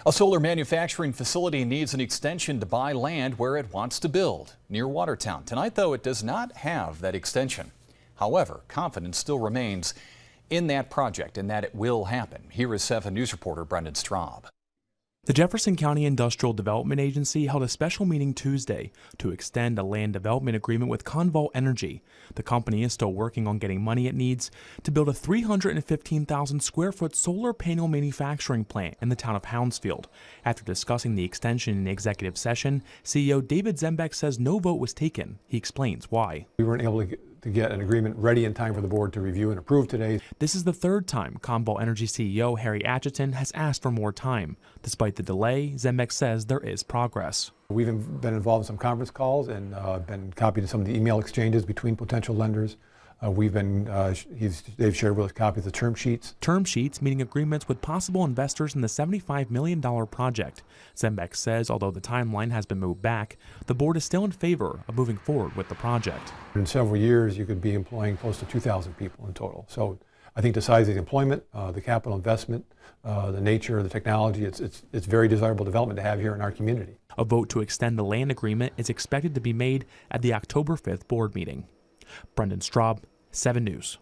A solar manufacturing facility needs an extension to buy land where it wants to build, near Watertown. Tonight, though, it does not have that extension. However, confidence still remains in that project and that it will happen. Here is 7 News reporter Brendan Straub. The Jefferson County Industrial Development Agency held a special meeting Tuesday to extend a land development agreement with Convalt Energy. The company is still working on getting money it needs to build a 315,000 square foot solar panel manufacturing plant in the town of Hounsfield. After discussing the extension in executive session, CEO David Zembeck says no vote was taken. He explains why. We weren't able to get an agreement ready in time for the board to review and approve today. This is the third time Convalt Energy CEO Harry Atchison has asked for more time. Despite the delay, Zembeck says there is progress. We've been involved in some conference calls and been copied to some of the email exchanges between potential lenders. They've shared with us copies of term sheets. Term sheets meaning agreements with possible investors in the $75 million project. Zembeck says although the timeline has been moved back, the board is still in favor of moving forward with the project. In several years, you could be employing close to 2,000 people in total. So I think the size of the employment, the capital investment, the nature of the technology, it's very desirable development to have here in our community. A vote to extend the land agreement is expected to be made at the October 5th board meeting. Brendan Straub, 7 News.